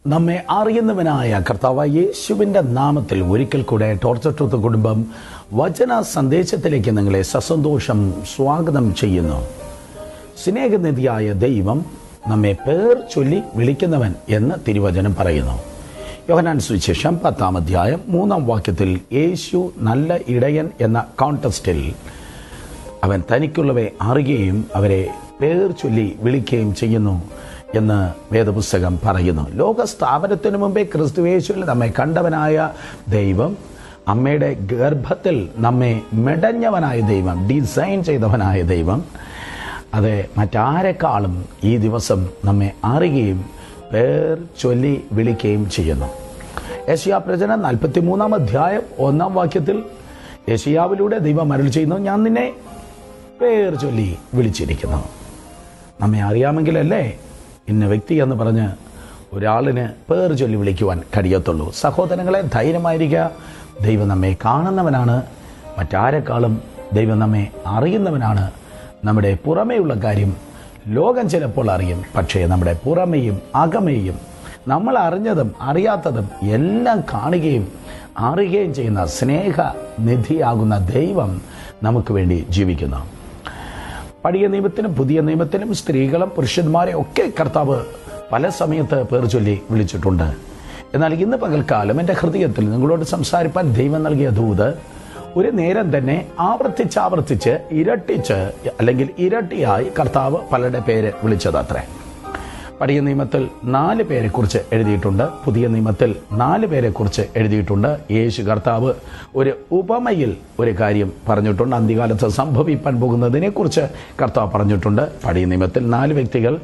നമ്മെ അറിയുന്നവനായ കർത്താവായ യേശുവിൻ്റെ നാമത്തിൽ ഒരിക്കൽ കൂടെ ടോർച്ച് ട്രൂത്ത് കുടുംബം വചന സന്ദേശത്തിലേക്ക് നിങ്ങളെ സസന്തോഷം സ്വാഗതം ചെയ്യുന്നു. സ്നേഹനിധിയായ ദൈവം നമ്മെ പേർ ചൊല്ലി വിളിക്കുന്നവൻ എന്ന് തിരുവചനം പറയുന്നു. യോഹന്നാൻ സുവിശേഷം 10-ാം അധ്യായം 3-ാം വാക്യത്തിൽ യേശു നല്ല ഇടയൻ എന്ന കോൺടെക്സ്റ്റിൽ അവൻ തനിക്കുള്ളവയെ അറിയുകയും അവരെ പേർ ചൊല്ലി വിളിക്കുകയും ചെയ്യുന്നു എന്ന് വേദപുസ്തകം പറയുന്നു. ലോക സ്ഥാപനത്തിനു മുമ്പേ ക്രിസ്തുയേശുവിൽ നമ്മെ കണ്ടവനായ ദൈവം, അമ്മയുടെ ഗർഭത്തിൽ നമ്മെ മെടഞ്ഞവനായ ദൈവം, ഡിസൈൻ ചെയ്തവനായ ദൈവം, അത് മറ്റാരെക്കാളും ഈ ദിവസം നമ്മെ അറിയുകയും പേർ ചൊല്ലി വിളിക്കുകയും ചെയ്യുന്നു. യെശയ്യാപ്രവചനം 43-ാം അധ്യായം 1-ാം വാക്യത്തിൽ യെശയ്യാവിലൂടെ ദൈവം അരുളി ചെയ്യുന്നു, ഞാൻ നിന്നെ പേർ ചൊല്ലി വിളിച്ചിരിക്കുന്നു. നമ്മെ അറിയാമെങ്കിലല്ലേ ഇന്ന വ്യക്തി എന്ന് പറഞ്ഞ് ഒരാളിന് പേർ ചൊല്ലി വിളിക്കുവാൻ കഴിയത്തുള്ളൂ. സഹോദരങ്ങളെ, ധൈര്യമായിരിക്കുക. ദൈവം നമ്മെ കാണുന്നവനാണ്. മറ്റാരെക്കാളും ദൈവം നമ്മെ അറിയുന്നവനാണ്. നമ്മുടെ പുറമേയുള്ള കാര്യം ലോകം ചിലപ്പോൾ അറിയും, പക്ഷേ നമ്മുടെ പുറമേയും അകമേയും നമ്മൾ അറിഞ്ഞതും അറിയാത്തതും എല്ലാം കാണുകയും അറിയുകയും ചെയ്യുന്ന സ്നേഹനിധിയാകുന്ന ദൈവം നമുക്ക് വേണ്ടി ജീവിക്കുന്നു. പഴയ നിയമത്തിലും പുതിയ നിയമത്തിലും സ്ത്രീകളും പുരുഷന്മാരെ ഒക്കെ കർത്താവ് പല സമയത്ത് പേർ ചൊല്ലി വിളിച്ചിട്ടുണ്ട്. എന്നാൽ ഇന്ന് പകൽക്കാലം എൻ്റെ ഹൃദയത്തിൽ നിങ്ങളോട് സംസാരിപ്പാൻ ദൈവം നൽകിയ ദൂത്, ഒരു നേരം തന്നെ ആവർത്തിച്ച് ഇരട്ടിച്ച് അല്ലെങ്കിൽ ഇരട്ടിയായി കർത്താവ് പലരുടെ പേര് വിളിച്ചതത്രേ. പഴയ നിയമത്തിൽ 4 പേരെക്കുറിച്ച് എഴുതിയിട്ടുണ്ട്, പുതിയ നിയമത്തിൽ 4 പേരെക്കുറിച്ച് എഴുതിയിട്ടുണ്ട്. യേശു കർത്താവ് ഒരു ഉപമയിൽ ഒരു കാര്യം പറഞ്ഞിട്ടുണ്ട്. അന്ത്യകാലത്ത് സംഭവിപ്പാൻ പോകുന്നതിനെക്കുറിച്ച് കർത്താവ് പറഞ്ഞിട്ടുണ്ട്. പഴയ നിയമത്തിൽ 4 വ്യക്തികൾ,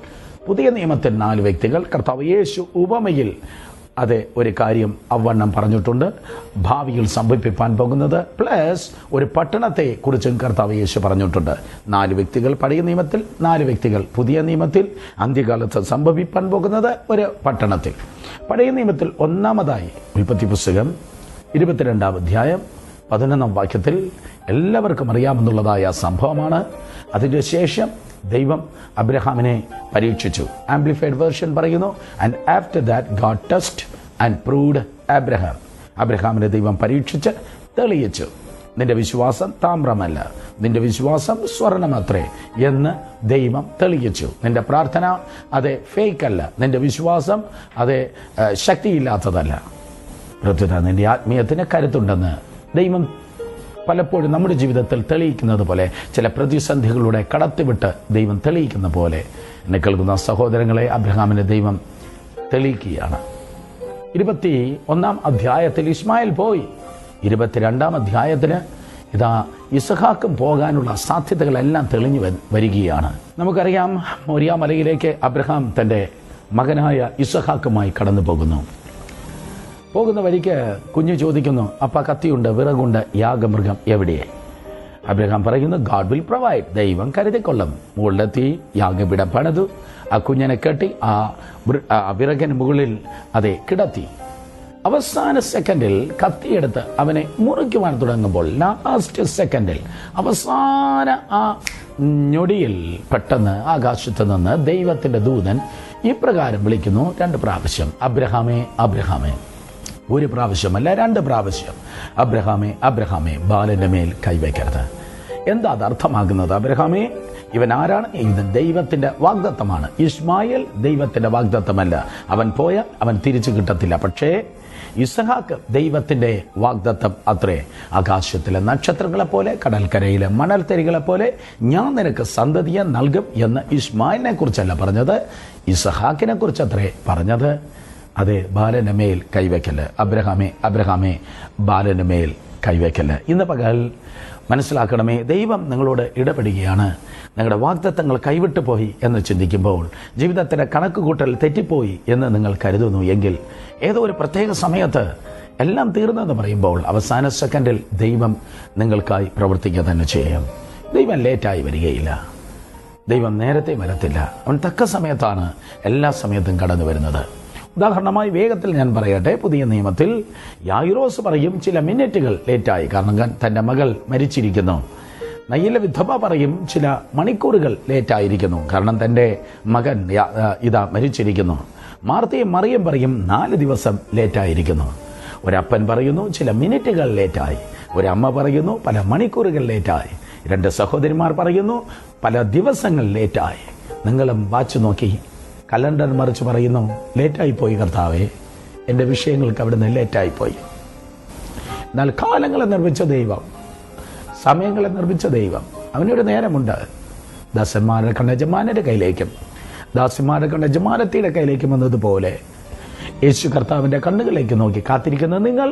പുതിയ നിയമത്തിൽ 4 വ്യക്തികൾ. കർത്താവ് യേശു ഉപമയിൽ അത് ഒരു കാര്യം അവണ്ണം പറഞ്ഞിട്ടുണ്ട്. ഭാവിയിൽ സംഭവിപ്പാൻ പോകുന്നത് പ്ലസ് ഒരു പട്ടണത്തെ കുറിച്ചും കർത്താവ് യേശു പറഞ്ഞിട്ടുണ്ട്. 4 വ്യക്തികൾ പഴയ നിയമത്തിൽ, 4 വ്യക്തികൾ പുതിയ നിയമത്തിൽ. അന്ത്യകാലത്ത് സംഭവിപ്പാൻ പോകുന്നത് ഒരു പട്ടണത്തിൽ. പഴയ നിയമത്തിൽ ഒന്നാമതായി ഉൽപ്പത്തി പുസ്തകം 22-ാം അധ്യായം 11-ാം വാക്യത്തിൽ എല്ലാവർക്കും അറിയാമെന്നുള്ളതായ സംഭവമാണ്. അതിൻ്റെ ശേഷം ദൈവം അബ്രഹാമിനെ പരീക്ഷിച്ചു. ആംപ്ലിഫൈഡ് വേർഷൻ പറയുന്നു, and after that God test and proved Abraham. അബ്രഹാമിനെ ദൈവം പരീക്ഷിച്ച് തെളിയിച്ചു. നിന്റെ വിശ്വാസം താമ്രമല്ല, നിന്റെ വിശ്വാസം സ്വർണമത്രേ എന്ന് ദൈവം തെളിയിച്ചു. നിന്റെ പ്രാർത്ഥന അത് ഫേക്ക് അല്ല, നിന്റെ വിശ്വാസം അത് ശക്തിയില്ലാത്തതല്ല, പ്രത്യുത നിന്റെ ആത്മീയത്തിന് കരുത്തുണ്ടെന്ന് ദൈവം പലപ്പോഴും നമ്മുടെ ജീവിതത്തിൽ തെളിയിക്കുന്നത് പോലെ, ചില പ്രതിസന്ധികളുടെ കടത്തിവിട്ട് ദൈവം തെളിയിക്കുന്ന പോലെ എന്നെ കേൾക്കുന്ന സഹോദരങ്ങളെ, അബ്രഹാമിനെ ദൈവം തെളിയിക്കുകയാണ്. 21-ാം അധ്യായത്തിൽ ഇസ്മായിൽ പോയി. 22-ാം അധ്യായത്തിന് ഇതാ ഇസഹാക്കും പോകാനുള്ള സാധ്യതകളെല്ലാം തെളിഞ്ഞു വരികയാണ്. നമുക്കറിയാം, മോരിയ മലയിലേക്ക് അബ്രഹാം തൻ്റെ മകനായ ഇസഹാക്കുമായി കടന്നു പോകുന്ന വഴിക്ക് കുഞ്ഞു ചോദിക്കുന്നു, അപ്പ കത്തിയുണ്ട്, വിറകുണ്ട്, യാഗമൃഗം എവിടെ? അബ്രഹാം പറയുന്നു, ഗാഡ് വിൽ പ്രൊവൈഡ്, ദൈവം കരുതിക്കൊള്ളും. മുകളിലെത്തി യാഗപീഠം പണിതു, ആ കുഞ്ഞിനെ കെട്ടി ആ വിറകിന് മുകളിൽ അതെ കിടത്തി. അവസാന സെക്കൻഡിൽ കത്തിയെടുത്ത് അവനെ മുറിക്കുവാൻ തുടങ്ങുമ്പോൾ, ലാസ്റ്റ് സെക്കൻഡിൽ, അവസാന ആ ഞൊടിയിൽ പെട്ടെന്ന് ആകാശത്ത് നിന്ന് ദൈവത്തിന്റെ ദൂതൻ ഇപ്രകാരം വിളിക്കുന്നു 2 പ്രാവശ്യം, അബ്രഹാമേ അബ്രഹാമേ. 1 പ്രാവശ്യമല്ല, 2 പ്രാവശ്യം, അബ്രഹാമേ അബ്രഹാമേ, ബാലന്റെ മേൽ കൈവയ്ക്കരുത്. എന്താ അത് അർത്ഥമാകുന്നത്? അബ്രഹാമേ, ഇവൻ ആരാണ്? ഇത് ദൈവത്തിന്റെ വാഗ്ദത്തമാണ്. ഇസ്മായിൽ ദൈവത്തിന്റെ വാഗ്ദത്തമല്ല. അവൻ പോയാൽ അവൻ തിരിച്ചു കിട്ടത്തില്ല. പക്ഷേ ഇസഹാക്ക് ദൈവത്തിന്റെ വാഗ്ദത്തം അത്രേ. ആകാശത്തിലെ നക്ഷത്രങ്ങളെ പോലെ, കടൽക്കരയിലെ മണൽത്തരികളെ പോലെ ഞാൻ നിനക്ക് സന്തതിയെ നൽകും എന്ന് ഇസ്മായിലിനെ കുറിച്ചല്ല പറഞ്ഞത്, ഇസഹാക്കിനെ കുറിച്ചത്രേ പറഞ്ഞത്. അതെ, ബാലന്റെ മേൽ കൈവയ്ക്കല്. അബ്രഹാമേ അബ്രഹാമേ, ബാലന്റെ മേൽ കൈവയ്ക്കല്. ഇന്ന് പകൽ മനസ്സിലാക്കണമേ, ദൈവം നിങ്ങളോട് ഇടപെടുകയാണ്. നിങ്ങളുടെ വാഗ്ദത്തങ്ങൾ കൈവിട്ടു പോയി എന്ന് ചിന്തിക്കുമ്പോൾ, ജീവിതത്തിൻ്റെ കണക്കുകൂട്ടൽ തെറ്റിപ്പോയി എന്ന് നിങ്ങൾ കരുതുന്നു എങ്കിൽ, ഏതോ ഒരു പ്രത്യേക സമയത്ത് എല്ലാം തീർന്നെന്ന് പറയുമ്പോൾ അവസാന സെക്കൻഡിൽ ദൈവം നിങ്ങൾക്കായി പ്രവർത്തിക്കുക തന്നെ ചെയ്യും. ദൈവം ലേറ്റായി വരികയില്ല, ദൈവം നേരത്തെ വരത്തില്ല. അവൻ തക്ക സമയത്താണ് എല്ലാ സമയത്തും കടന്നു വരുന്നത്. ഉദാഹരണമായി വേഗത്തിൽ ഞാൻ പറയട്ടെ, പുതിയ നിയമത്തിൽ യായിറോസ് പറയും ചില മിനിറ്റുകൾ ലേറ്റായി, കാരണം തൻ്റെ മകൾ മരിച്ചിരിക്കുന്നു. നയ്യിലെ വിധവ പറയും ചില മണിക്കൂറുകൾ ലേറ്റായിരിക്കുന്നു, കാരണം തൻ്റെ മകൻ ഇതാ മരിച്ചിരിക്കുന്നു. മാർത്തയും മറിയം പറയും 4 ദിവസം ലേറ്റായിരിക്കുന്നു. ഒരപ്പൻ പറയുന്നു ചില മിനിറ്റുകൾ ലേറ്റായി. ഒരമ്മ പറയുന്നു പല മണിക്കൂറുകൾ ലേറ്റായി. 2 സഹോദരിമാർ പറയുന്നു പല ദിവസങ്ങൾ ലേറ്റായി. നിങ്ങളും വാച്ച് നോക്കി കലണ്ടർ മറിച്ച് പറയുന്നു ലേറ്റായിപ്പോയി കർത്താവേ, എൻ്റെ വിഷയങ്ങൾക്ക് അവിടുന്ന് ലേറ്റായിപ്പോയി. എന്നാൽ കാലങ്ങളെ നിർമ്മിച്ച ദൈവം, സമയങ്ങളെ നിർമ്മിച്ച ദൈവം, അവനൊരു നേരമുണ്ട്. ദാസന്മാരെ കണ്ട യജമാനന്റെ കയ്യിലേക്കും ദാസിമാരെ കണ്ട യജമാനത്തിയുടെ കയ്യിലേക്കും എന്നതുപോലെ യേശു കർത്താവിൻ്റെ കണ്ണുകളിലേക്ക് നോക്കി കാത്തിരിക്കുന്ന നിങ്ങൾ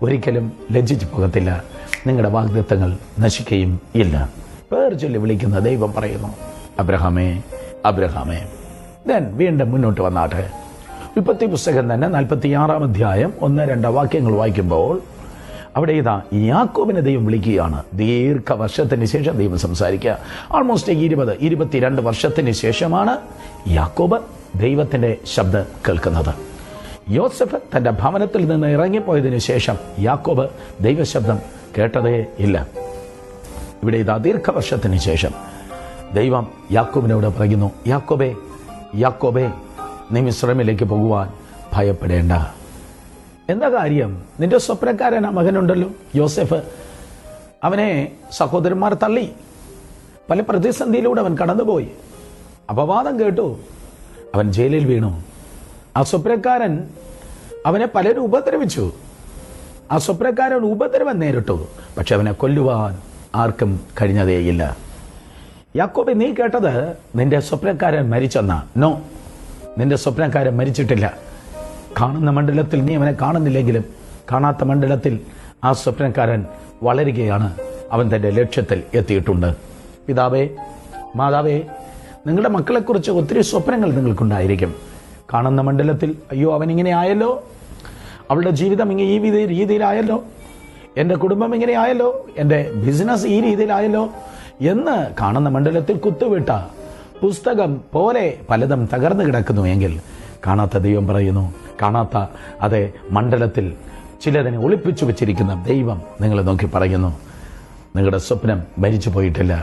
ഒരിക്കലും ലജ്ജിച്ചു പോകത്തില്ല. നിങ്ങളുടെ വാഗ്ദത്തങ്ങൾ നശിക്കുകയും ഇല്ല. പേർ ചൊല്ലി വിളിക്കുന്ന ദൈവം പറയുന്നു, അബ്രഹാമേ, അബ്രഹാമേ. വീണ്ടും മുന്നോട്ട് വന്നാട്ടെ. ഉൽപ്പത്തി പുസ്തകം തന്നെ 46-ാം അധ്യായം 1-2 വാക്യങ്ങൾ വായിക്കുമ്പോൾ അവിടെ ഇതാ യാക്കോബിനെ ദൈവം വിളിക്കുകയാണ്. ദീർഘവർഷത്തിന് ശേഷം ദൈവം സംസാരിക്കുക. ആൾമോസ്റ്റ് 22 വർഷത്തിന് ശേഷമാണ് യാക്കോബ് ദൈവത്തിന്റെ ശബ്ദം കേൾക്കുന്നത്. യോസഫ് തന്റെ ഭവനത്തിൽ നിന്ന് ഇറങ്ങിപ്പോയതിനു ശേഷം യാക്കോബ് ദൈവശബ്ദം കേട്ടതേ ഇല്ല. ഇവിടെ ഇതാ ദീർഘവർഷത്തിന് ശേഷം ദൈവം യാക്കോബിനോട് പറയുന്നു, യാക്കോബേ, യാക്കോബേ, നീ മിസ്രൈമിലേക്ക് പോകുവാൻ ഭയപ്പെടേണ്ട. എന്താ കാര്യം? നിന്റെ സ്വപ്നക്കാരൻ ആ മകനുണ്ടല്ലോ യോസഫ്, അവനെ സഹോദരന്മാർ തള്ളി. പല പ്രതിസന്ധിയിലൂടെ അവൻ കടന്നുപോയി. അപവാദം കേട്ടു, അവൻ ജയിലിൽ വീണു. ആ സ്വപ്നക്കാരൻ അവനെ പലരും ഉപദ്രവിച്ചു. ആ സ്വപ്നക്കാരൻ ഉപദ്രവം നേരിട്ടു. പക്ഷെ അവനെ കൊല്ലുവാൻ ആർക്കും കഴിഞ്ഞതേയില്ല. യാക്കോബേ, നീ കേട്ടത് നിന്റെ സ്വപ്നക്കാരൻ മരിച്ചെന്നാ. നോ, നിന്റെ സ്വപ്നക്കാരൻ മരിച്ചിട്ടില്ല. കാണുന്ന മണ്ഡലത്തിൽ നീ അവനെ കാണുന്നില്ലെങ്കിലും കാണാത്ത മണ്ഡലത്തിൽ ആ സ്വപ്നക്കാരൻ വളരുകയാണ്. അവൻ തന്റെ ലക്ഷ്യത്തിൽ എത്തിയിട്ടുണ്ട്. പിതാവേ, മാതാവേ, നിങ്ങളുടെ മക്കളെക്കുറിച്ച് ഒത്തിരി സ്വപ്നങ്ങൾ നിങ്ങൾക്കുണ്ടായിരിക്കും. കാണുന്ന മണ്ഡലത്തിൽ അയ്യോ, അവനിങ്ങനെ ആയല്ലോ, അവളുടെ ജീവിതം ഇങ്ങനെ ഈ രീതിയിലായല്ലോ, എൻ്റെ കുടുംബം ഇങ്ങനെ ആയല്ലോ, എൻ്റെ ബിസിനസ് ഈ രീതിയിലായല്ലോ എന്ന് കാണുന്ന മണ്ഡലത്തിൽ കുത്തുവിട്ട പുസ്തകം പോലെ പലതും തകർന്നു കിടക്കുന്നു എങ്കിൽ കാണാത്ത ദൈവം പറയുന്നു, കാണാത്ത അതേ മണ്ഡലത്തിൽ ചിലതിനെ ഒളിപ്പിച്ചു വെച്ചിരിക്കുന്ന ദൈവം നിങ്ങളെ നോക്കി പറയുന്നു, നിങ്ങളുടെ സ്വപ്നം മരിച്ചു പോയിട്ടില്ല,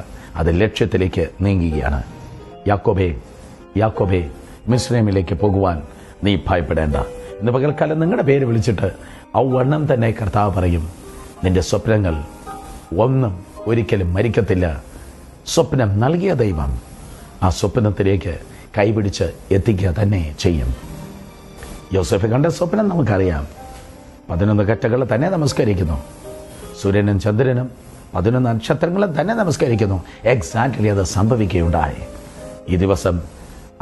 അത് ലക്ഷ്യത്തിലേക്ക് നീങ്ങുകയാണ്. യാക്കോബേ, യാക്കോബേ, മിസ്രൈമിലേക്ക് പോകുവാൻ നീ ഭയപ്പെടേണ്ട. ഇന്ന് പകൽക്കാലം നിങ്ങളുടെ പേര് വിളിച്ചിട്ട് ഔവണ്ണം തന്നെ കർത്താവ് പറയും, നിന്റെ സ്വപ്നങ്ങൾ ഒന്നും ഒരിക്കലും മരിക്കത്തില്ല. സ്വപ്നം നൽകിയ ദൈവം ആ സ്വപ്നത്തിലേക്ക് കൈപിടിച്ച് എത്തിക്കുക തന്നെ ചെയ്യും. യോസഫ് കണ്ട സ്വപ്നം നമുക്കറിയാം. 11 കറ്റകൾ തന്നെ നമസ്കരിക്കുന്നു. സൂര്യനും ചന്ദ്രനും 11 നക്ഷത്രങ്ങളും തന്നെ നമസ്കരിക്കുന്നു. എക്സാക്ട്ലി അത് സംഭവിക്കുകയുണ്ടായി. ഈ ദിവസം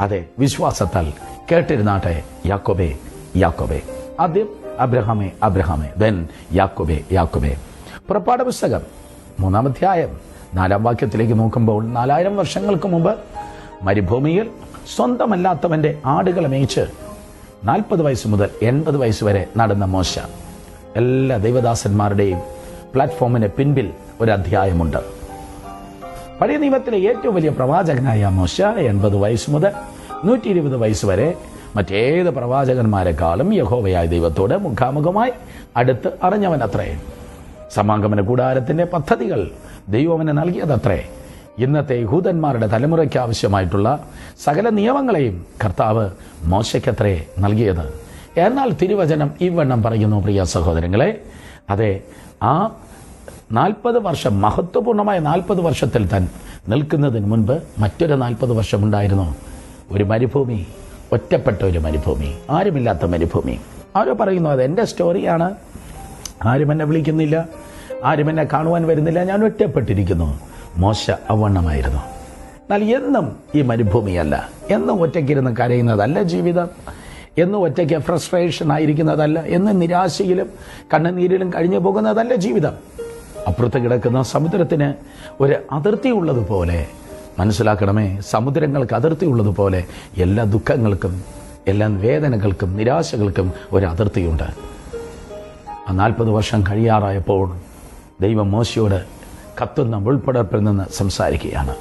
അതെ വിശ്വാസത്താൽ കേട്ടിരുന്നാട്ടെ, യാക്കോബേ, യാക്കോബേ. ആദ്യം അബ്രഹാമേ, അബ്രഹാമേ, ദെൻ യാക്കോബേ, യാക്കോബേ. പുറപ്പാട് പുസ്തകം 3-ാം അധ്യായം 4-ാം വാക്യത്തിലേക്ക് നോക്കുമ്പോൾ 4000 വർഷങ്ങൾക്ക് മുമ്പ് മരുഭൂമിയിൽ സ്വന്തമല്ലാത്തവന്റെ ആടുകളെ മേയിച്ച് 40 വയസ്സ് മുതൽ 80 വയസ്സ് വരെ നടന്ന മോശ. എല്ലാ ദൈവദാസന്മാരുടെയും പ്ലാറ്റ്ഫോമിന് പിൻപിൽ ഒരു അധ്യായമുണ്ട്. പഴയ നിയമത്തിലെ ഏറ്റവും വലിയ പ്രവാചകനായ മോശ 80 വയസ്സ് മുതൽ 120 വയസ്സ് വരെ മറ്റേത് പ്രവാചകന്മാരെക്കാളും യഹോവയായ ദൈവത്തോട് മുഖാമുഖമായി അടുത്ത് അറിഞ്ഞവനത്രേ. സമാഗമന കൂടാരത്തിന്റെ പദ്ധതികൾ ദൈവം അവന് നൽകിയതത്രേ. ഇന്നത്തെ യഹൂദന്മാരുടെ തലമുറയ്ക്ക് ആവശ്യമായിട്ടുള്ള സകല നിയമങ്ങളെയും കർത്താവ് മോശയ്ക്കത്രേ നൽകിയത്. എന്നാൽ തിരുവചനം ഇവണ്ണം പറയുന്നു, പ്രിയ സഹോദരങ്ങളെ, അതെ, ആ 40 വർഷം മഹത്വപൂർണമായ 40 വർഷത്തിൽ താൻ നിൽക്കുന്നതിന് മുൻപ് മറ്റൊരു 40 വർഷമുണ്ടായിരുന്നു. ഒരു മരുഭൂമി, ഒറ്റപ്പെട്ട ഒരു മരുഭൂമി, ആരുമില്ലാത്ത മരുഭൂമി. ആരോ പറയുന്നു അത് എൻ്റെ സ്റ്റോറിയാണ്, ആരും എന്നെ വിളിക്കുന്നില്ല, ആരും എന്നെ കാണുവാൻ വരുന്നില്ല, ഞാൻ ഒറ്റപ്പെട്ടിരിക്കുന്നു. മോശ അവണ്ണമായിരുന്നു. എന്നാൽ എന്നും ഈ മരുഭൂമിയല്ല, എന്നും ഒറ്റയ്ക്കിരുന്ന് കരയുന്നതല്ല ജീവിതം, എന്നും ഒറ്റയ്ക്ക് ഫ്രസ്ട്രേഷൻ ആയിരിക്കുന്നതല്ല, എന്നും നിരാശയിലും കണ്ണുനീരിലും കഴിഞ്ഞു പോകുന്നതല്ല ജീവിതം. അപ്പുറത്ത് കിടക്കുന്ന സമുദ്രത്തിന് ഒരു അതിർത്തി ഉള്ളതുപോലെ മനസ്സിലാക്കണമേ, സമുദ്രങ്ങൾക്ക് അതിർത്തി ഉള്ളതുപോലെ എല്ലാ ദുഃഖങ്ങൾക്കും എല്ലാ വേദനകൾക്കും നിരാശകൾക്കും ഒരു അതിർത്തിയുണ്ട്. ആ 40 വർഷം കഴിയാറായപ്പോൾ ദൈവം മോശയോട് കത്തുന്ന മുൾപ്പടർപ്പിൽ നിന്ന് സംസാരിക്കുകയാണ്.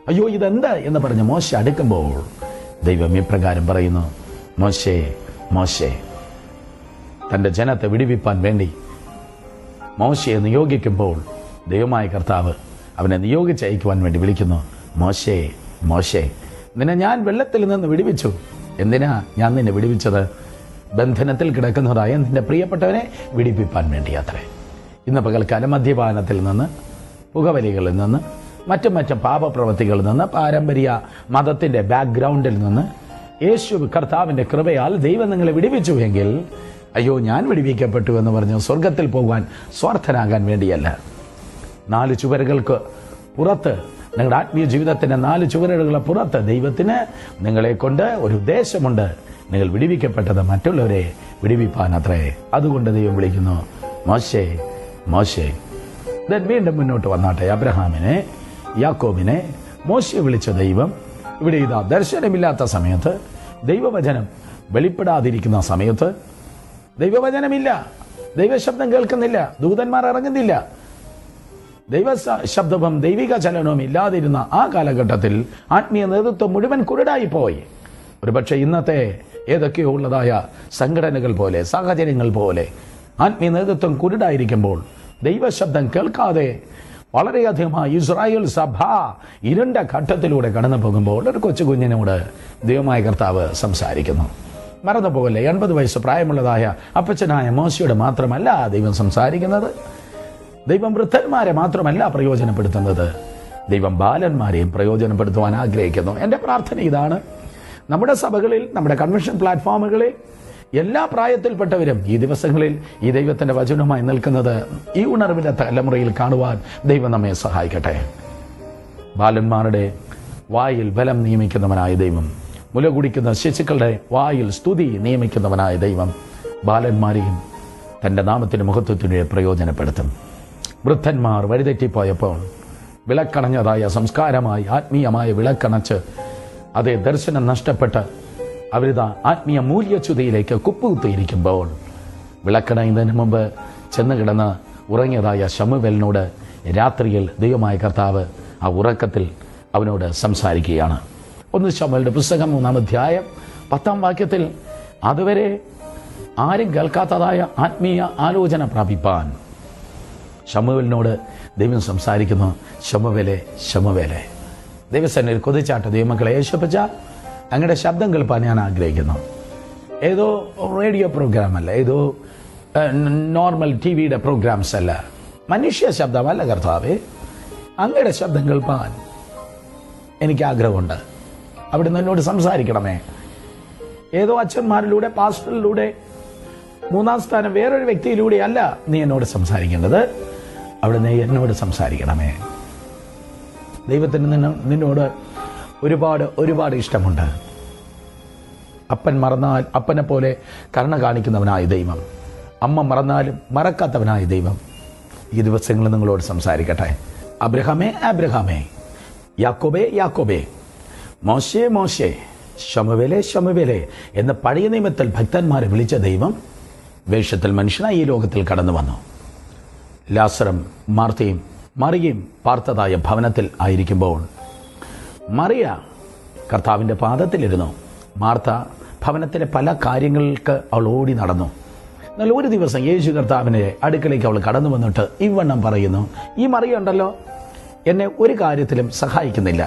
അയ്യോ, ഇതെന്ത് എന്ന് പറഞ്ഞ് മോശ അടുക്കുമ്പോൾ ദൈവം ഇപ്രകാരം പറയുന്നു, മോശേ, മോശേ. തൻ്റെ ജനത്തെ വിടുവിപ്പാൻ വേണ്ടി മോശയെ നിയോഗിക്കുമ്പോൾ ദൈവമായ കർത്താവ് അവനെ നിയോഗിച്ചയക്കുവാൻ വേണ്ടി വിളിക്കുന്നു, മോശേ, മോശേ, നിന്നെ ഞാൻ വെള്ളത്തിൽ നിന്ന് വിടുവിച്ചു, എന്തിനാ ഞാൻ നിന്നെ വിടുവിച്ചത്? ബന്ധനത്തിൽ കിടക്കുന്നതായ നിന്റെ പ്രിയപ്പെട്ടവനെ വിടിപ്പിപ്പാൻ വേണ്ടിയത്രേ. ഇന്ന് പകൽക്കാലം മദ്യപാനത്തിൽ നിന്ന്, പുകവലികളിൽ നിന്ന്, മറ്റു പാപപ്രവൃത്തികളിൽ നിന്ന്, പാരമ്പര്യ മതത്തിൻ്റെ ബാക്ക്ഗ്രൗണ്ടിൽ നിന്ന് യേശു കർത്താവിൻ്റെ കൃപയാൽ ദൈവം നിങ്ങളെ വിടുവിച്ചു എങ്കിൽ, അയ്യോ ഞാൻ വിടുവിക്കപ്പെട്ടു എന്ന് പറഞ്ഞ് സ്വർഗത്തിൽ പോകുവാൻ സ്വാർത്ഥനാകാൻ വേണ്ടിയല്ല. 4 ചുവരുകൾക്ക് പുറത്ത്, നിങ്ങളുടെ ആത്മീയ ജീവിതത്തിൻ്റെ 4 ചുവരുകളുടെ പുറത്ത് ദൈവത്തിന് നിങ്ങളെ കൊണ്ട് ഒരു ഉദ്ദേശമുണ്ട്. നിങ്ങൾ വിടുവിക്കപ്പെട്ടത് മറ്റുള്ളവരെ വിടുവിപ്പാൻ അത്രേ. അതുകൊണ്ട് ദൈവം വിളിക്കുന്നു, മോശേ മോശേ. വീണ്ടും മുന്നോട്ട് വന്നാട്ടെ. അബ്രഹാമിനെ, യാക്കോബിനെ മോശയെ വിളിച്ച ദൈവം ഇവിടെ ഇതാ ദർശനമില്ലാത്ത സമയത്ത്, ദൈവവചനം വെളിപ്പെടാതിരിക്കുന്ന സമയത്ത്, ദൈവവചനമില്ല, ദൈവശബ്ദം കേൾക്കുന്നില്ല, ദൂതന്മാർ ഇറങ്ങുന്നില്ല, ദൈവശബ്ദവും ദൈവിക ചലനവും ഇല്ലാതിരുന്ന ആ കാലഘട്ടത്തിൽ ആത്മീയ നേതൃത്വം മുഴുവൻ കുരുടായി പോയി. ഒരുപക്ഷെ ഇന്നത്തെ ഏതൊക്കെയോ ഉള്ളതായ സംഘടനകൾ പോലെ, സാഹചര്യങ്ങൾ പോലെ ആത്മീയ നേതൃത്വം കുരുടായിരിക്കുമ്പോൾ, ദൈവശബ്ദം കേൾക്കാതെ വളരെയധികമായി ഇസ്രായേൽ സഭ ഇരുണ്ട ഘട്ടത്തിലൂടെ കടന്നു പോകുമ്പോൾ ഒരു കൊച്ചു കുഞ്ഞിനോട് ദൈവമായ കർത്താവ് സംസാരിക്കുന്നു. മറന്നു പോകല്ലേ, 80 വയസ്സ് പ്രായമുള്ളതായ അപ്പച്ചനായ മോശയോട് മാത്രമല്ല ദൈവം സംസാരിക്കുന്നത്. ദൈവം വൃദ്ധന്മാരെ മാത്രമല്ല പ്രയോജനപ്പെടുത്തുന്നത്, ദൈവം ബാലന്മാരെയും പ്രയോജനപ്പെടുത്തുവാൻ ആഗ്രഹിക്കുന്നു. എൻ്റെ പ്രാർത്ഥന ഇതാണ്, നമ്മുടെ സഭകളിൽ, നമ്മുടെ കൺവെൻഷൻ പ്ലാറ്റ്ഫോമുകളിൽ എല്ലാ പ്രായത്തിൽപ്പെട്ടവരും ഈ ദിവസങ്ങളിൽ ഈ ദൈവത്തിൻ്റെ വചനവുമായി നിൽക്കുന്നത് ഈ ഉണർവിൻ്റെ തലമുറയിൽ കാണുവാൻ ദൈവം നമ്മെ സഹായിക്കട്ടെ. ബാലന്മാരുടെ വായിൽ ബലം നിയമിക്കുന്നവനായ ദൈവം, മുല കുടിക്കുന്ന ശിശുക്കളുടെ വായിൽ സ്തുതി നിയമിക്കുന്നവനായ ദൈവം ബാലന്മാരെയും തൻ്റെ നാമത്തിന് മഹത്വത്തിന് പ്രയോജനപ്പെടുത്തും. വൃദ്ധന്മാർ വഴിതെറ്റിപ്പോയപ്പോൾ വിളക്കണഞ്ഞതായ സംസ്കാരമായി, ആത്മീയമായ വിളക്കണച്ച് അതേ ദർശനം നഷ്ടപ്പെട്ട് അവരിതാ ആത്മീയ മൂല്യച്യുതിയിലേക്ക് കുപ്പുകുത്തിയിരിക്കുമ്പോൾ, വിളക്കണയുന്നതിന് മുമ്പ് ചെന്ന് കിടന്ന് ഉറങ്ങിയതായ ശമൂവേലിനോട് രാത്രിയിൽ ദൈവമായ കർത്താവ് ആ ഉറക്കത്തിൽ അവനോട് സംസാരിക്കുകയാണ്. 1 ശമൂവേലിന്റെ പുസ്തകം 3-ാം അധ്യായം 10-ാം വാക്യത്തിൽ, അതുവരെ ആരും കേൾക്കാത്തതായ ആത്മീയ ആലോചന പ്രാപിപ്പാൻ ശമൂവേലിനോട് ദൈവം സംസാരിക്കുന്നു. ശമൂവേലേ, ശമൂവേലേ. ദൈവസന്നിധിയിൽ കൊതിച്ചാട്ട ദൈവമക്കളെ, യേശുപ്പച്ച അങ്ങയുടെ ശബ്ദം കേൾപ്പാൻ ഞാൻ ആഗ്രഹിക്കുന്നു. ഏതോ റേഡിയോ പ്രോഗ്രാം അല്ല, ഏതോ നോർമൽ ടിവിയുടെ പ്രോഗ്രാംസ് അല്ല, മനുഷ്യ ശബ്ദമല്ല കർത്താവേ, അങ്ങയുടെ ശബ്ദം കേൾപ്പാൻ എനിക്ക് ആഗ്രഹമുണ്ട്. അവിടുന്ന് എന്നോട് സംസാരിക്കണമേ. ഏതോ അച്ഛന്മാരിലൂടെ, പാസ്റ്ററിലൂടെ, 3-ാം സ്ഥാനം വേറൊരു വ്യക്തിയിലൂടെ അല്ല നീ എന്നോട് സംസാരിക്കേണ്ടത്, അവിടുന്ന് എന്നോട് സംസാരിക്കണമേ. ദൈവത്തിന് നിന്നോട് ഒരുപാട് ഇഷ്ടമുണ്ട്. അപ്പൻ മറന്നാൽ അപ്പനെ പോലെ കരുണ കാണിക്കുന്നവനായ ദൈവം, അമ്മ മറന്നാലും മറക്കാത്തവനായ ദൈവം ഈ ദിവസങ്ങളിൽ നിങ്ങളോട് സംസാരിക്കട്ടെ. അബ്രഹാമേ, അബ്രഹാമേ, യാക്കോബേ, യാക്കോബേ, മോശേ, മോശേ, ശമൂവേലേ, ശമൂവേലേ എന്ന പഴയ നിയമത്തിൽ ഭക്തന്മാരെ വിളിച്ച ദൈവം വേഷത്തിൽ മനുഷ്യനായി ഈ ലോകത്തിൽ കടന്നു വന്നു. ലാസറും മാർത്തയും മറിയയും പാർത്തതായ ഭവനത്തിൽ ആയിരിക്കുമ്പോൾ മറിയ കർത്താവിൻ്റെ പാദത്തിലിരുന്നു. മാർത്ത ഭവനത്തിലെ പല കാര്യങ്ങൾക്ക് അവൾ ഓടി നടന്നു. എന്നാൽ ഒരു ദിവസം യേശു കർത്താവിൻ്റെ അടുക്കലേക്ക് അവൾ കടന്നു വന്നിട്ട് ഇവണ്ണം പറയുന്നു, ഈ മറിയ ഉണ്ടല്ലോ, എന്നെ ഒരു കാര്യത്തിലും സഹായിക്കുന്നില്ല.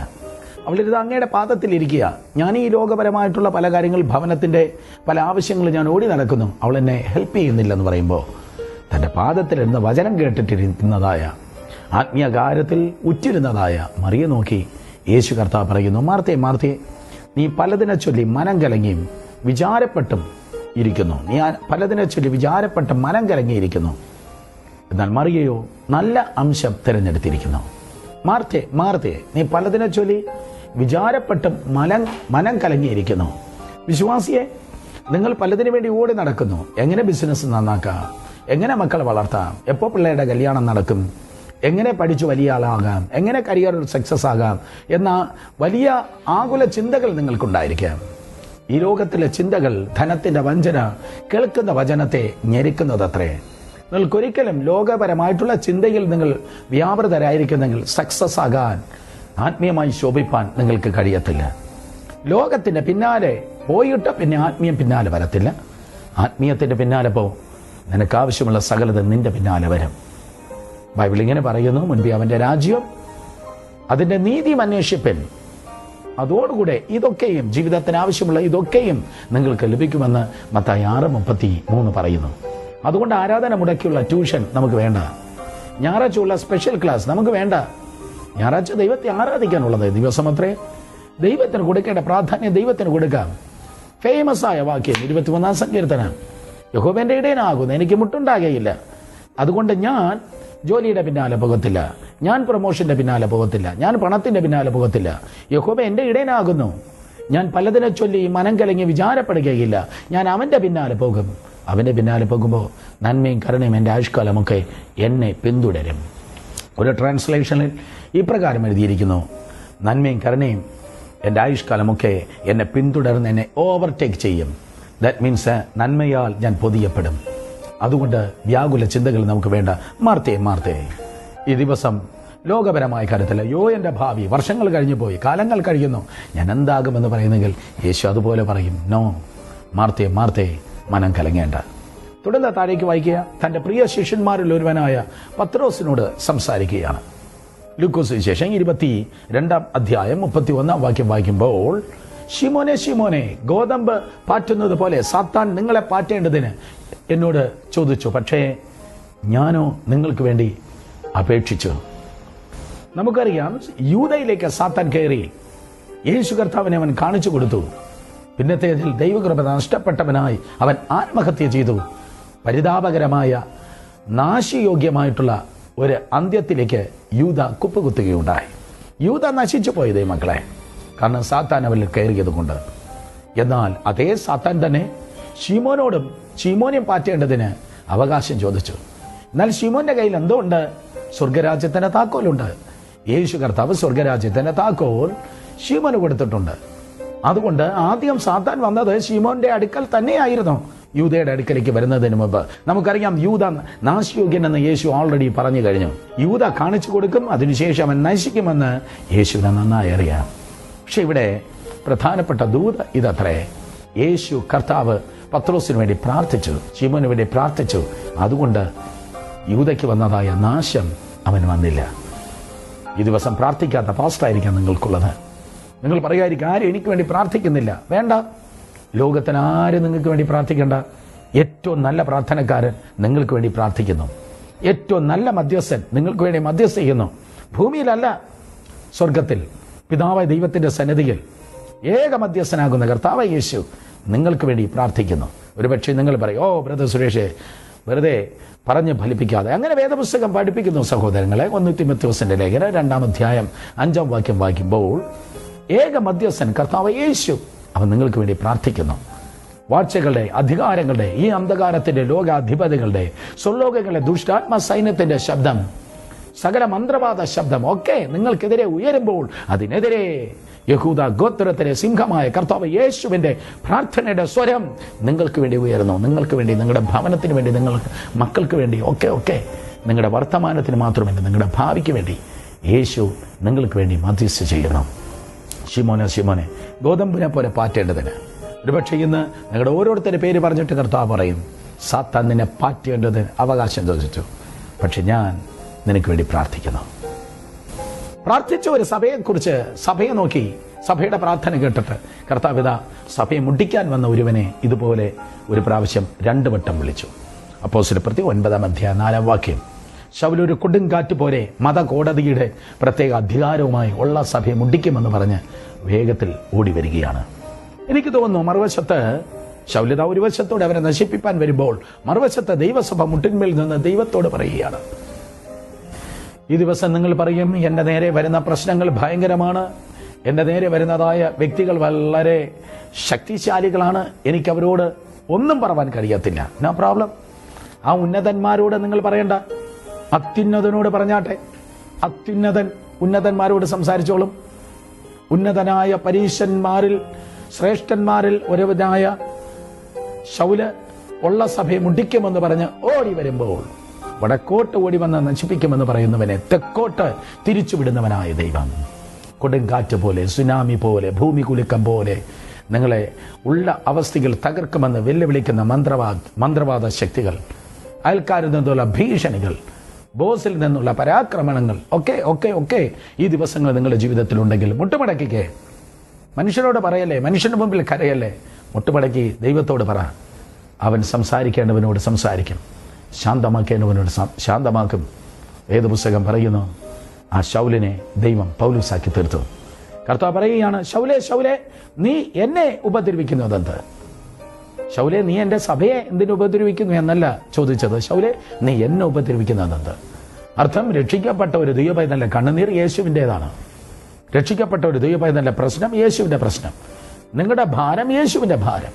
അവളിത് അങ്ങയുടെ പാദത്തിലിരിക്കുക, ഞാൻ ഈ ലോകപരമായിട്ടുള്ള പല കാര്യങ്ങൾ, ഭവനത്തിൻ്റെ പല ആവശ്യങ്ങൾ ഞാൻ ഓടി നടക്കുന്നു, അവൾ എന്നെ ഹെൽപ്പ് ചെയ്യുന്നില്ലെന്ന് പറയുമ്പോൾ, തൻ്റെ പാദത്തിലിരുന്ന് വചനം കേട്ടിട്ടിരിക്കുന്നതായ, ആത്മീയ കാര്യത്തിൽ ഉറ്റിരുന്നതായ മറിയെ നോക്കി യേശു കർത്താവ് പറയുന്നു, മാർത്തേ, മാർത്തേ, നീ പലതിനെ ചൊല്ലി മനം കലങ്ങിയും വിചാരപ്പെട്ടും ഇരിക്കുന്നു. നീ പലതിനെ ചൊല്ലി വിചാരപ്പെട്ട് മനം കലങ്ങിയിരിക്കുന്നു. എന്നാൽ മറിയയോ നല്ല അംശം തിരഞ്ഞെടുത്തിരിക്കുന്നു. മാർത്തേ, മാർത്തേ, നീ പലതിനെ ചൊല്ലി വിചാരപ്പെട്ടും മനം കലങ്ങിയിരിക്കുന്നു. വിശ്വാസിയെ, നിങ്ങൾ പലതിനു വേണ്ടി ഓടി നടക്കുന്നു. എങ്ങനെ ബിസിനസ് നന്നാക്കാം, എങ്ങനെ മക്കളെ വളർത്താം, എപ്പോൾ പിള്ളേരുടെ കല്യാണം നടക്കും, എങ്ങനെ പഠിച്ചു വലിയ ആളാകാം, എങ്ങനെ കരിയറിൽ സക്സസ് ആകാം എന്ന വലിയ ആകുല ചിന്തകൾ നിങ്ങൾക്കുണ്ടായിരിക്കാം. ഈ ലോകത്തിലെ ചിന്തകൾ, ധനത്തിൻ്റെ വഞ്ചന, കേൾക്കുന്ന വചനത്തെ ഞെരുക്കുന്നതത്രേ. നിങ്ങൾക്കൊരിക്കലും ലോകപരമായിട്ടുള്ള ചിന്തയിൽ നിങ്ങൾ വ്യാപൃതരായിരിക്കുന്നെങ്കിൽ സക്സസ് ആകാൻ, ആത്മീയമായി ശോഭിപ്പാൻ നിങ്ങൾക്ക് കഴിയത്തില്ല. ലോകത്തിൻ്റെ പിന്നാലെ പോയിട്ട് പിന്നെ ആത്മീയം പിന്നാലെ വരത്തില്ല. ആത്മീയത്തിൻ്റെ പിന്നാലെ നിനക്ക് ആവശ്യമുള്ള സകലത നിന്റെ പിന്നാലെ വരും. ബൈബിൾ ഇങ്ങനെ പറയുന്നു, മുൻപേ അവൻ്റെ രാജ്യം അതിൻ്റെ നീതിയും അന്വേഷിപ്പൻ, അതോടുകൂടെ ഇതൊക്കെയും ജീവിതത്തിന് ആവശ്യമുള്ള ഇതൊക്കെയും നിങ്ങൾക്ക് ലഭിക്കുമെന്ന് മത്തായി 6:33 പറയുന്നു. അതുകൊണ്ട് ആരാധന മുടക്കിയുള്ള ട്യൂഷൻ നമുക്ക് വേണ്ട. ഞായറാഴ്ചയുള്ള സ്പെഷ്യൽ ക്ലാസ് നമുക്ക് വേണ്ട. ഞായറാഴ്ച ദൈവത്തെ ആരാധിക്കാനുള്ളത് ദിവസം അത്രേ. ദൈവത്തിന് കൊടുക്കേണ്ട പ്രാധാന്യം ദൈവത്തിന് കൊടുക്കാം. ഫേമസ് ആയ വാക്യം 21 സങ്കീർത്തനം, യഹോവന്റെ ഇടയനാകുന്നു, എനിക്ക് മുട്ടുണ്ടാകുകയില്ല. അതുകൊണ്ട് ഞാൻ ജോലിയുടെ പിന്നാലെ പോകത്തില്ല, ഞാൻ പ്രൊമോഷന്റെ പിന്നാലെ പോകത്തില്ല, ഞാൻ പണത്തിന്റെ പിന്നാലെ പോകത്തില്ല. യഹോവ എന്റെ ഇടയനാകുന്നു. ഞാൻ പലതിനെ ചൊല്ലി മനം കലങ്ങി വിചാരപ്പെടുകയില്ല. ഞാൻ അവന്റെ പിന്നാലെ പോകും. അവന്റെ പിന്നാലെ പോകുമ്പോൾ നന്മയും കരുണയും എൻ്റെ ആയുഷ്കാലമൊക്കെ എന്നെ പിന്തുടരും. ഒരു ട്രാൻസ്ലേഷനിൽ ഇപ്രകാരം എഴുതിയിരിക്കുന്നു, നന്മയും കരുണയും എൻ്റെ ആയുഷ്കാലമൊക്കെ എന്നെ പിന്തുടർന്ന് എന്നെ ഓവർടേക്ക് ചെയ്യും. ദാറ്റ് മീൻസ് നന്മയാൽ ഞാൻ പൊതിയപ്പെടും. അതുകൊണ്ട് വ്യാകുല ചിന്തകൾ നമുക്ക് വേണ്ട. മാർത്തേ ഈ ദിവസം ലോകപരമായ കാര്യത്തിൽ എൻ്റെ ഭാവി വർഷങ്ങൾ കഴിഞ്ഞു പോയി, കാലങ്ങൾ കഴിയുന്നു, ഞാൻ എന്താകുമെന്ന് പറയുന്നെങ്കിൽ യേശു അതുപോലെ പറയും, നോ മാർത്തേ മനം കലങ്ങേണ്ട. തുടർന്ന് താഴേക്ക് വായിക്കുക. തൻ്റെ പ്രിയ ശിഷ്യന്മാരിൽ ഒരുവനായ പത്രോസിനോട് സംസാരിക്കുകയാണ്. ലൂക്കോസ് വിശേഷം 22 വാക്യം വായിക്കുമ്പോൾ, ശിമോനെ ഗോതമ്പ് പാറ്റുന്നത് പോലെ സാത്താൻ നിങ്ങളെ പാറ്റേണ്ടതിന് എന്നോട് ചോദിച്ചു, പക്ഷേ ഞാനോ നിങ്ങൾക്ക് വേണ്ടി അപേക്ഷിച്ചു. നമുക്കറിയാം, യൂദയിലേക്ക് സാത്താൻ കയറി യേശു കർത്താവിനെ അവൻ കാണിച്ചു കൊടുത്തു. പിന്നത്തേതിൽ ദൈവകൃപ നഷ്ടപ്പെട്ടവനായി അവൻ ആത്മഹത്യ ചെയ്തു. പരിതാപകരമായ നാശയോഗ്യമായിട്ടുള്ള ഒരു അന്ത്യത്തിലേക്ക് യൂദ കുപ്പുകുത്തുകയുണ്ടായി. യൂദ നശിച്ചു പോയി ദൈവമക്കളെ, കാരണം സാത്താൻ അവരിൽ കയറിയത് കൊണ്ട്. എന്നാൽ അതേ സാത്താൻ തന്നെ ശീമോനെയും പാറ്റേണ്ടതിന് അവകാശം ചോദിച്ചു. എന്നാൽ ശീമോന്റെ കയ്യിൽ എന്തോ ഉണ്ട്? സ്വർഗരാജ്യത്തിന്റെ താക്കോലുണ്ട്. യേശു കർത്താവ് സ്വർഗരാജ്യത്തിന്റെ താക്കോൽ ശീമോന് കൊടുത്തിട്ടുണ്ട്. അതുകൊണ്ട് ആദ്യം സാത്താൻ വന്നത് ശീമോന്റെ അടുക്കൽ തന്നെയായിരുന്നു, യൂദയുടെ അടുക്കലേക്ക് വരുന്നതിന് മുമ്പ്. നമുക്കറിയാം, യൂദ നാശയോഗ്യൻ എന്ന് യേശു ഓൾറെഡി പറഞ്ഞു കഴിഞ്ഞു. യൂദ കാണിച്ചു കൊടുക്കും, അതിനുശേഷം അവൻ നശിക്കുമെന്ന് യേശുവിനെ നന്നായി അറിയാം. പക്ഷെ ഇവിടെ പ്രധാനപ്പെട്ട ദൂത് ഇതത്രേ, യേശു കർത്താവ് പത്രോസിന് വേണ്ടി പ്രാർത്ഥിച്ചു, ശീമോന് വേണ്ടി പ്രാർത്ഥിച്ചു. അതുകൊണ്ട് യൂദയ്ക്ക് വന്നതായ നാശം അവൻ വന്നില്ല. ഈ ദിവസം പ്രാർത്ഥിക്കാത്ത പാസ്റ്ററായിരിക്കാം നിങ്ങൾക്കുള്ളത്. നിങ്ങൾ പറയുമായിരിക്കും, ആരും എനിക്ക് വേണ്ടി പ്രാർത്ഥിക്കുന്നില്ല. വേണ്ട, ലോകത്തിന് ആരും നിങ്ങൾക്ക് വേണ്ടി പ്രാർത്ഥിക്കേണ്ട. ഏറ്റവും നല്ല പ്രാർത്ഥനക്കാരൻ നിങ്ങൾക്ക് വേണ്ടി പ്രാർത്ഥിക്കുന്നു. ഏറ്റവും നല്ല മധ്യസ്ഥൻ നിങ്ങൾക്ക് വേണ്ടി മധ്യസ്ഥ ചെയ്യുന്നു. ഭൂമിയിലല്ല, സ്വർഗത്തിൽ പിതാവായ ദൈവത്തിന്റെ സന്നിധിയിൽ ഏക മധ്യസ്ഥനാകുന്ന കർത്താവ് യേശു നിങ്ങൾക്ക് വേണ്ടി പ്രാർത്ഥിക്കുന്നു. ഒരുപക്ഷെ നിങ്ങൾ പറയും, ഓ ബ്രദർ സുരേഷേ, വെറുതെ പറഞ്ഞ് ഫലിപ്പിക്കാതെ. അങ്ങനെ വേദപുസ്തകം പഠിപ്പിക്കുന്നു സഹോദരങ്ങളെ. 1 തിമോഥെയോസിന്റെ ലേഖനം 2-ാം അധ്യായം 5-ാം വാക്യം വായിക്കുമ്പോൾ, ഏക മധ്യസ്ഥൻ കർത്താവ് യേശു അവൻ നിങ്ങൾക്ക് വേണ്ടി പ്രാർത്ഥിക്കുന്നു. വാഴ്ചകളുടെ, അധികാരങ്ങളുടെ, ഈ അന്ധകാരത്തിന്റെ ലോകാധിപതികളുടെ, സ്വർലോകങ്ങളുടെ ദുഷ്ടാത്മ സൈന്യത്തിന്റെ ശബ്ദം, സകല മന്ത്രവാദ ശബ്ദം ഒക്കെ നിങ്ങൾക്കെതിരെ ഉയരുമ്പോൾ അതിനെതിരെ യഹൂദ ഗോത്രത്തിലെ സിംഹമായ കർത്താവ് യേശുവിന്റെ പ്രാർത്ഥനയുടെ സ്വരം നിങ്ങൾക്ക് വേണ്ടി ഉയരുന്നു. നിങ്ങൾക്ക് വേണ്ടി, നിങ്ങളുടെ ഭവനത്തിന് വേണ്ടി, നിങ്ങൾക്ക് മക്കൾക്ക് വേണ്ടി, ഒക്കെ നിങ്ങളുടെ വർത്തമാനത്തിന് മാത്രമല്ല, നിങ്ങളുടെ ഭാവിക്ക് വേണ്ടി യേശു നിങ്ങൾക്ക് വേണ്ടി മധ്യസ്ഥ ചെയ്യുന്നു. ശിമോനെ ഗോതമ്പിനെ പോലെ പാറ്റേണ്ടതിന്. ഒരുപക്ഷെ ഇന്ന് നിങ്ങളുടെ ഓരോരുത്തരുടെ പേര് പറഞ്ഞിട്ട് കർത്താവ് പറയും, സാത്താൻ നിന്നെ പാറ്റേണ്ടതിന് അവകാശം ചോദിച്ചു, പക്ഷെ ഞാൻ നിനക്ക് വേണ്ടി പ്രാർത്ഥിക്കുന്നു. പ്രാർത്ഥിച്ച ഒരു സഭയെക്കുറിച്ച്, സഭയെ നോക്കി, സഭയുടെ പ്രാർത്ഥന കേട്ടിട്ട് കർത്താവിത സഭയെ മുട്ടിക്കാൻ വന്ന ഒരുവനെ ഇതുപോലെ ഒരു പ്രാവശ്യം 2 വട്ടം വിളിച്ചു. അപ്പോസ്തലപ്രവൃത്തി 9-ാം അധ്യായം 4-ാം വാക്യം, ശൗലൊരു കൊടുങ്കാറ്റ് പോലെ മതകോടതിയുടെ പ്രത്യേക അധികാരവുമായി ഉള്ള സഭയെ മുടിക്കുമെന്ന് പറഞ്ഞ് വേഗത്തിൽ ഓടി വരികയാണ്. എനിക്ക് തോന്നുന്നു, മറുവശത്ത് ശൗല്യത ഒരു വശത്തോടെ അവരെ നശിപ്പിക്കാൻ വരുമ്പോൾ, മറുവശത്ത് ദൈവസഭ മുട്ടിന്മേൽ നിന്ന് ദൈവത്തോട് പറയുകയാണ്. ഈ ദിവസം നിങ്ങൾ പറയും, എൻ്റെ നേരെ വരുന്ന പ്രശ്നങ്ങൾ ഭയങ്കരമാണ്, എൻ്റെ നേരെ വരുന്നതായ വ്യക്തികൾ വളരെ ശക്തിശാലികളാണ്, എനിക്കവരോട് ഒന്നും പറവാൻ കഴിയത്തില്ല. No problem. ആ ഉന്നതന്മാരോട് നിങ്ങൾ പറയണ്ട, അത്യുന്നതനോട് പറഞ്ഞാട്ടെ. ഉന്നതന്മാരോട് സംസാരിച്ചോളും. ഉന്നതനായ പരീശന്മാരിൽ ശ്രേഷ്ഠന്മാരിൽ ഒരുവനായ ശൗല് ഉള്ള സഭയെ മുടിക്കുമെന്ന് പറഞ്ഞ് ഓടി വരുമ്പോൾ, വടക്കോട്ട് ഓടി വന്ന് നശിപ്പിക്കുമെന്ന് പറയുന്നവനെ തെക്കോട്ട് തിരിച്ചുവിടുന്നവനായ ദൈവം, കൊടുങ്കാറ്റ് പോലെ, സുനാമി പോലെ, ഭൂമി കുലുക്കം പോലെ നിങ്ങളെ ഉള്ള അവസ്ഥകൾ തകർക്കുമെന്ന് വെല്ലുവിളിക്കുന്ന മന്ത്രവാദ ശക്തികൾ, അയൽക്കാരിൽ നിന്നുള്ള ഭീഷണികൾ, ബോസിൽ നിന്നുള്ള പരാക്രമണങ്ങൾ ഒക്കെ ഈ ദിവസങ്ങൾ നിങ്ങളുടെ ജീവിതത്തിലുണ്ടെങ്കിൽ മുട്ടുമടക്കിക്കേ. മനുഷ്യനോട് പറയല്ലേ, മനുഷ്യന്റെ മുമ്പിൽ കരയല്ലേ. മുട്ടുമടക്കി ദൈവത്തോട് പറ. അവൻ സംസാരിക്കേണ്ടവനോട് സംസാരിക്കും, ശാന്തമാക്കേണ്ടവനോട് ശാന്തമാക്കും. വേദപുസ്തകം പറയുന്നു, ആ ശൗലിനെ ദൈവം പൗലോസാക്കി തീർത്തു. കർത്താവ് പറയുകയാണ്, ശൗലേ ശൗലേ, നീ എന്നെ ഉപദ്രവിക്കുന്നതെന്ത്? ശൗലേ, നീ എൻ്റെ സഭയെ എന്തിനു ഉപദ്രവിക്കുന്നു എന്നല്ല ചോദിച്ചത്. ശൗലേ, നീ എന്നെ ഉപദ്രവിക്കുന്നതെന്ത്? അർത്ഥം, രക്ഷിക്കപ്പെട്ട ഒരു ദൈവപൈതലിന്റെ കണ്ണുനീർ യേശുവിൻ്റെതാണ്. രക്ഷിക്കപ്പെട്ട ഒരു ദൈവപൈതലിന്റെ പ്രശ്നം യേശുവിൻ്റെ പ്രശ്നം. നിങ്ങളുടെ ഭാരം യേശുവിൻ്റെ ഭാരം.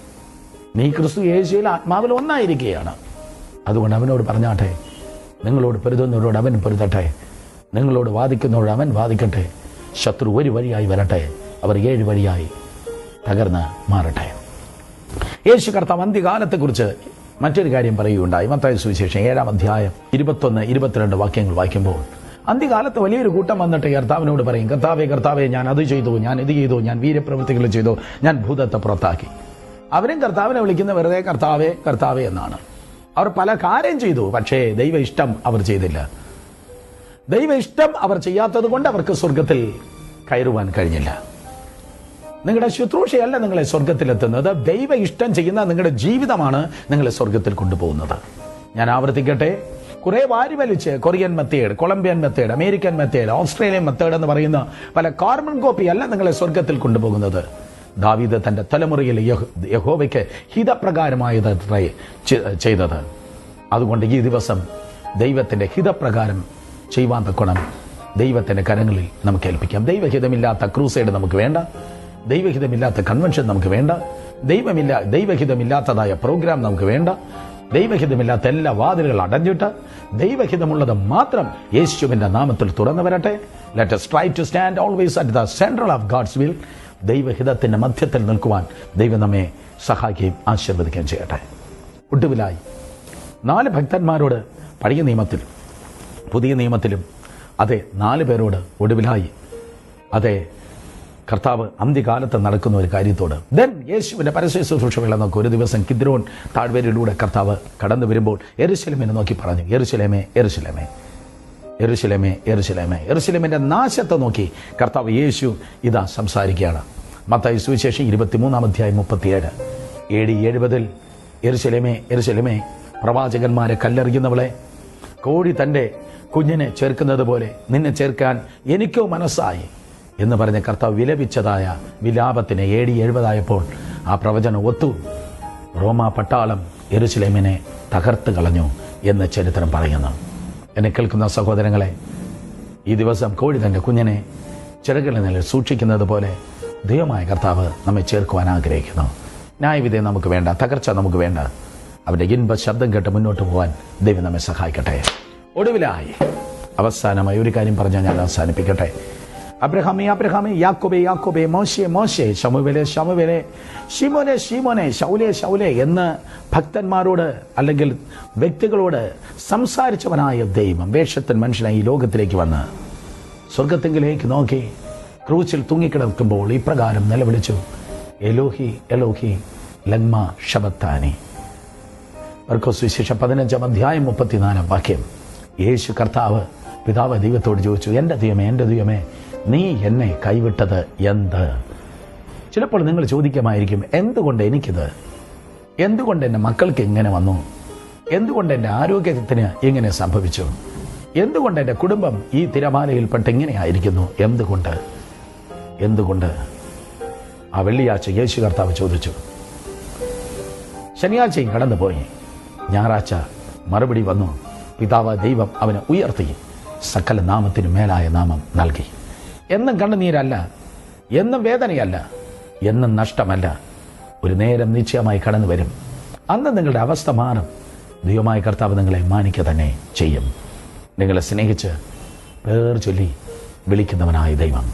നീ ക്രിസ്തു യേശുവിൽ ആത്മാവിൽ ഒന്നായിരിക്കുകയാണ്. അതുകൊണ്ട് അവനോട് പറഞ്ഞാട്ടെ, നിങ്ങളോട് പൊരുതുന്നവരോട് അവൻ പൊരുതട്ടെ, നിങ്ങളോട് വാദിക്കുന്നവരോട് അവൻ വാദിക്കട്ടെ. ശത്രു ഒരു വഴിയായി വരട്ടെ, അവർ 7 വഴിയായി തകർന്ന് മാറട്ടെ. യേശു കർത്താവ് അന്ത്യകാലത്തെക്കുറിച്ച് മറ്റൊരു കാര്യം പറയുകയുണ്ടായി. മത്തായി സുവിശേഷം 7-ാം അധ്യായം 21-22 വാക്യങ്ങൾ വായിക്കുമ്പോൾ, അന്ത്യകാലത്ത് വലിയൊരു കൂട്ടം വന്നിട്ട് കർത്താവിനോട് പറയും, കർത്താവേ കർത്താവേ, ഞാൻ അത് ചെയ്തു, ഞാൻ ഇത് ചെയ്തു, ഞാൻ വീര്യപ്രവൃത്തികൾ ചെയ്തു, ഞാൻ ഭൂതത്തെ പുറത്താക്കി. അവരും കർത്താവിനെ വിളിക്കുന്ന വെറുതെ കർത്താവേ കർത്താവേ എന്നാണ്. അവർ പല കാര്യം ചെയ്തു, പക്ഷേ ദൈവ ഇഷ്ടം അവർ ചെയ്തില്ല. ദൈവ ഇഷ്ടം അവർ ചെയ്യാത്തത് കൊണ്ട് അവർക്ക് സ്വർഗത്തിൽ കയറുവാൻ കഴിഞ്ഞില്ല. നിങ്ങളുടെ ശുശ്രൂഷയല്ല നിങ്ങളെ സ്വർഗത്തിലെത്തുന്നത്, ദൈവ ഇഷ്ടം ചെയ്യുന്ന നിങ്ങളുടെ ജീവിതമാണ് നിങ്ങളെ സ്വർഗത്തിൽ കൊണ്ടുപോകുന്നത്. ഞാൻ ആവർത്തിക്കട്ടെ, കുറെ വാരിവലിച്ച് Korean method, Colombian method, American method, Australian method എന്ന് പറയുന്ന പല കാർബൺ കോപ്പി അല്ല നിങ്ങളെ സ്വർഗത്തിൽ കൊണ്ടുപോകുന്നത്. ദാവീദ് തന്റെ തലമുറയിൽ യഹോവയ്ക്ക് ഹിതപ്രകാരമായത് ചെയ്തത്. അതുകൊണ്ട് ഈ ദിവസം ദൈവത്തിന്റെ ഹിതപ്രകാരം ചെയ്യുവാൻ തക്കണം ദൈവത്തിന്റെ കരങ്ങളിൽ നമുക്ക് ഏൽപ്പിക്കാം. ദൈവഹിതമില്ലാത്ത ക്രൂസൈഡ് നമുക്ക് വേണ്ട, ദൈവഹിതമില്ലാത്ത കൺവെൻഷൻ നമുക്ക് വേണ്ട, ദൈവഹിതമില്ലാത്തതായ പ്രോഗ്രാം നമുക്ക് വേണ്ട. ദൈവഹിതമില്ലാത്ത എല്ലാ വാതിലുകൾ അടഞ്ഞിട്ട് ദൈവഹിതമുള്ളത് മാത്രം യേശുവിന്റെ നാമത്തിൽ തുറന്നു വരട്ടെ. Let us try to stand always at the center of God's will. ദൈവഹിതത്തിന്റെ മധ്യത്തിൽ നിൽക്കുവാൻ ദൈവം നമ്മെ സഹായിക്കുകയും ആശീർവദിക്കുകയും ചെയ്യട്ടെ. ഒടുവിലായി 4 ഭക്തന്മാരോട് പഴയ നിയമത്തിലും പുതിയ നിയമത്തിലും, അതെ 4 പേരോട് ഒടുവിലായി, അതെ കർത്താവ് അന്ത്യകാലത്ത് നടക്കുന്ന ഒരു കാര്യത്തോട്. ദെൻ യേശുവിന്റെ പരസ്യ ശുശ്രൂഷകളെ നോക്കി ഒരു ദിവസം കിദ്രോൻ താഴ്വരയിലൂടെ കർത്താവ് കടന്നു വരുമ്പോൾ യെരുശലേമിനെ നോക്കി പറഞ്ഞു, യെരുശലേമേ യെരുശലേമേ യെരുശലേമേ യെരുശലേമേ. യെരുശലേമിന്റെ നാശത്തെ നോക്കി കർത്താവ് യേശു ഇതാ സംസാരിക്കുകയാണ്. മത്തായി സുവിശേഷം 23-ാം അധ്യായം 37. AD 70 യെരുശലേമേ യെരുശലേമേ, പ്രവാചകന്മാരെ കല്ലെറിയുന്നവളെ, കോഴി തൻ്റെ കുഞ്ഞിനെ ചേർക്കുന്നത് പോലെ നിന്നെ ചേർക്കാൻ എനിക്കോ മനസ്സായി എന്ന് പറഞ്ഞ കർത്താവ് വിലപിച്ചതായ വിലാപത്തിന് AD 70 ആ പ്രവചനം ഒത്തു. റോമാ പട്ടാളം യെരുശലേമിനെ തകർത്ത് കളഞ്ഞു എന്ന് ചരിത്രം പറയുന്നു. എന്നെ കേൾക്കുന്ന സഹോദരങ്ങളെ, ഈ ദിവസം കോഴി തൻ്റെ കുഞ്ഞിനെ ചിറകിലെ നിലയിൽ സൂക്ഷിക്കുന്നത് പോലെ ദൈവമായ കർത്താവ് നമ്മെ ചേർക്കുവാൻ ആഗ്രഹിക്കുന്നു. ന്യായവിധി നമുക്ക് വേണ്ട, തകർച്ച നമുക്ക് വേണ്ട. അവൻ്റെ ഇൻപ ശബ്ദം കേട്ട് മുന്നോട്ട് പോകാൻ ദൈവം നമ്മെ സഹായിക്കട്ടെ. ഒടുവിലായി അവസാനമായി ഒരു കാര്യം പറഞ്ഞാൽ ഞാൻ അവസാനിപ്പിക്കട്ടെ. അബ്രഹാമേ അബ്രഹാമേ, യാക്കോബേ യാക്കോബേ, മോശെ മോശെ, ശമൂവേലേ ശമൂവേലേ, ശിമോനെ ശിമോനെ, ശൗലേ ശൗലേ എന്ന് ഭക്തന്മാരോട് അല്ലെങ്കിൽ വ്യക്തികളോട് സംസാരിച്ചവനായ ദൈവം വേഷത്തിൽ മനുഷ്യനായി ഈ ലോകത്തിലേക്ക് വന്ന് സ്വർഗത്തെങ്കിലേക്ക് നോക്കി ക്രൂശിൽ തൂങ്ങിക്കിടക്കുമ്പോൾ ഇപ്രകാരം നിലവിളിച്ചു, എലോഹി എലോഹി ലഗ്മ ശബത്താനി. മർക്കോസ് സുവിശേഷം 15-ാം അധ്യായം 34-ാം വാക്യം. യേശു കർത്താവ് പിതാവ് ദൈവത്തോട് ചോദിച്ചു, എൻ്റെ ദൈവമേ നീ എന്നെ കൈവിട്ടത് എന്ത്? ചിലപ്പോൾ നിങ്ങൾ ചോദിക്കുമായിരിക്കും, എന്തുകൊണ്ട് എനിക്കിത്? എന്തുകൊണ്ട് എൻ്റെ മക്കൾക്ക് ഇങ്ങനെ വന്നു? എന്തുകൊണ്ട് എൻ്റെ ആരോഗ്യത്തിന് ഇങ്ങനെ സംഭവിച്ചു? എന്തുകൊണ്ട് എൻ്റെ കുടുംബം ഈ തിരമാലയിൽപ്പെട്ട് ഇങ്ങനെ ആയിരിക്കുന്നു? എന്തുകൊണ്ട്? ആ വെള്ളിയാഴ്ച യേശു കർത്താവ് ചോദിച്ചു. ശനിയാഴ്ചയും കടന്നുപോയി. ഞായറാഴ്ച മറുപടി വന്നു. പിതാവ് ദൈവം അവനെ ഉയർത്തി സകല നാമത്തിനു മേലായ നാമം നൽകി. എന്നും കണ്ണുനീരല്ല, എന്നും വേദനയല്ല, എന്നും നഷ്ടമല്ല. ഒരു നേരം നിശ്ചയമായി കടന്നു വരും. അന്ന് നിങ്ങളുടെ അവസ്ഥ മാറും. ദൈവമായ കർത്താവ് നിങ്ങളെ മാനിക്കുക തന്നെ ചെയ്യും. നിങ്ങളെ സ്നേഹിച്ച് പേർ ചൊല്ലി വിളിക്കുന്നവനായ ദൈവം.